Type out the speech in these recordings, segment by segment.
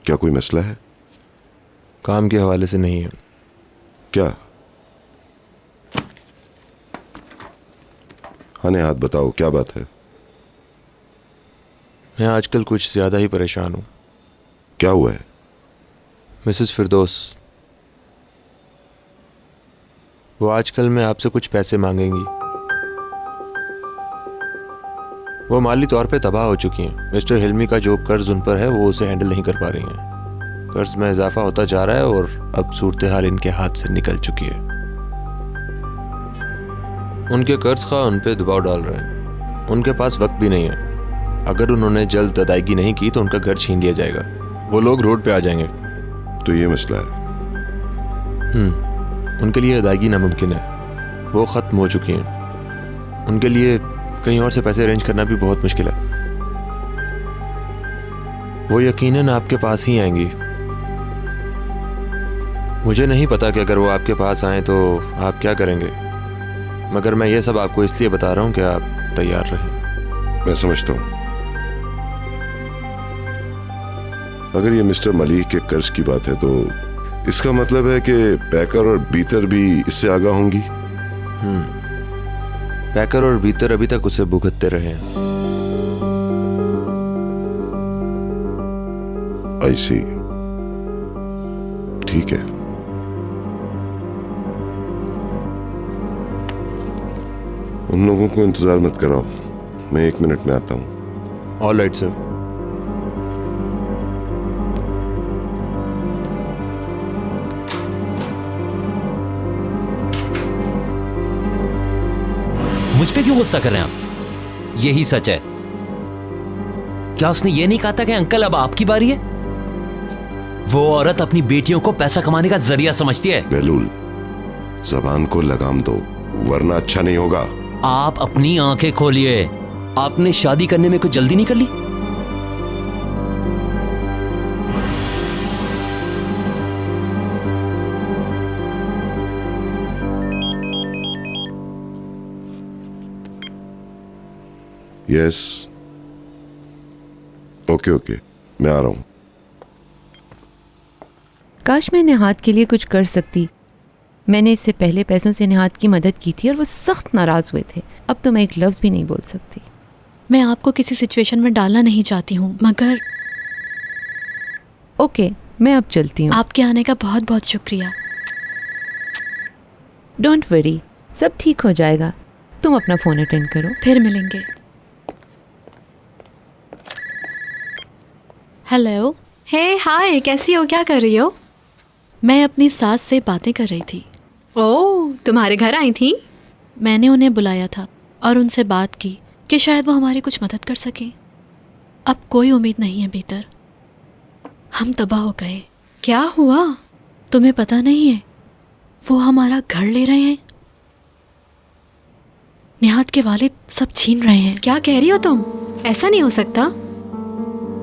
क्या कोई मसला है? काम के हवाले से नहीं है। क्या? हाँ ने हाथ बताओ, क्या बात है? मैं आजकल कुछ ज़्यादा ही परेशान हूँ। क्या हुआ है? मिसेस फिरदौस, वो आजकल में आपसे कुछ पैसे मांगेंगी। वो माली तौर पे तबाह हो चुकी हैं। मिस्टर हिल्मी का जो कर्ज उन पर है वो उसे हैंडल नहीं कर पा रही हैं। कर्ज में इजाफा होता जा रहा है और अब सूरत हाल इनके हाथ से निकल चुकी है। उनके कर्ज खा उन पे दबाव डाल रहे हैं। उनके पास वक्त भी नहीं है। अगर उन्होंने जल्द अदायगी नहीं की तो उनका घर छीन लिया जाएगा। वो लोग रोड पे आ जाएंगे। तो ये मसला है? उनके लिए अदायगी नामुमकिन है। वो ख़त्म हो चुकी हैं। उनके लिए कहीं और से पैसे अरेंज करना भी बहुत मुश्किल है। वो यकीनन आपके पास ही आएंगी। मुझे नहीं पता कि अगर वो आपके पास आए तो आप क्या करेंगे, मगर मैं ये सब आपको इसलिए बता रहा हूँ कि आप तैयार रहें। मैं समझता हूँ। अगर ये मिस्टर मलिक के कर्ज की बात है तो इसका मतलब है कि पैकर और बीतर भी इससे आगाह होंगी। पैकर और बीतर अभी तक उसे भुगतते रहे हैं। आई सी, ठीक है। उन लोगों को इंतजार मत कराओ, मैं 1 मिनट में आता हूं। All right sir. मुझ पे क्यों गुस्सा कर रहे हैं आप? यही सच है। क्या उसने ये नहीं कहा था कि अंकल अब आपकी बारी है? वो औरत अपनी बेटियों को पैसा कमाने का जरिया समझती है। बेलूल, जबान को लगाम दो वरना अच्छा नहीं होगा। आप अपनी आंखें खोलिए। आपने शादी करने में कोई जल्दी नहीं कर ली? यस, ओके, मैं आ रहा हूं। काश मैं निहाद के लिए कुछ कर सकती। मैंने इससे पहले पैसों से निहाद की मदद की थी और वो सख्त नाराज हुए थे। अब तो मैं एक लफ्ज़ भी नहीं बोल सकती। मैं आपको किसी सिचुएशन में डालना नहीं चाहती हूँ, मगर ओके, मैं अब चलती हूँ। आपके आने का बहुत बहुत शुक्रिया। डोंट वरी, सब ठीक हो जाएगा। तुम अपना फ़ोन अटेंड करो। फिर मिलेंगे। हेलो। हे हाय, कैसी हो? क्या कर रही हो? मैं अपनी सास से बातें कर रही थी। ओह, तुम्हारे घर आई थी? मैंने उन्हें बुलाया था और उनसे बात की कि शायद वो हमारी कुछ मदद कर सकें। अब कोई उम्मीद नहीं है भीतर। हम तबाह हो गए। क्या हुआ? तुम्हें पता नहीं है, वो हमारा घर ले रहे हैं। निहाद के वालिद सब छीन रहे हैं। क्या कह रही हो तुम? ऐसा नहीं हो सकता।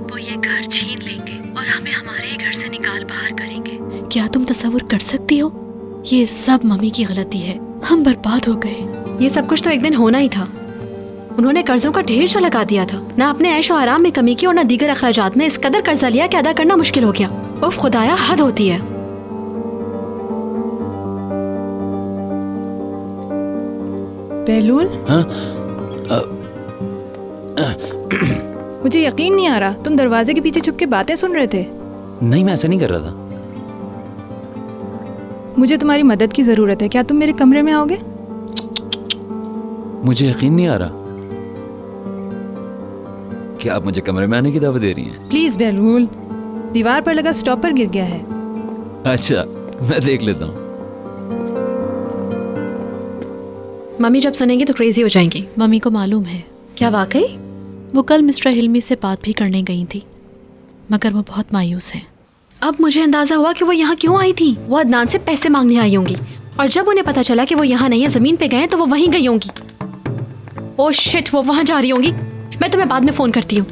वो ये घर छीन लेंगे और हमें हमारे ही घर से निकाल बाहर करेंगे। क्या तुम तसव्वुर कर सकती हो? ये सब मम्मी की गलती है। हम बर्बाद हो गए। ये सब कुछ तो एक दिन होना ही था। उन्होंने कर्जों का ढेर जो लगा दिया था। ना अपने ऐशो आराम में कमी की और ना दीगर अखराजात में। इस कदर कर्जा लिया कि अदा करना मुश्किल हो गया। उफ खुदाया, हद होती है। बेलूल, मुझे यकीन नहीं आ रहा तुम दरवाजे के पीछे छुप के बातें सुन रहे थे। नहीं, मैं ऐसा नहीं कर रहा था। मुझे तुम्हारी मदद की जरूरत है। क्या तुम मेरे कमरे में आओगे? मुझे यकीन नहीं आ रहा कि आप मुझे कमरे में आने की दावत दे रही हैं। प्लीज बेलूल, दीवार पर लगा स्टॉपर गिर गया है। अच्छा, मैं देख लेता हूँ। मम्मी जब सुनेंगी तो क्रेजी हो जाएंगी। मम्मी को मालूम है। क्या वाकई? वो कल मिस्टर हिल्मी से बात भी करने गई थी, मगर वो बहुत मायूस हैं। अब मुझे अंदाजा हुआ कि वो यहाँ क्यों आई थी। वो अदनान से पैसे मांगने आई होंगी और जब उन्हें पता चला कि वो यहाँ नहीं है, जमीन पे गए, तो वो वहीं गई होंगी। ओह शिट, वो वहाँ जा रही होंगी। मैं तुम्हें बाद में फोन करती हूँ।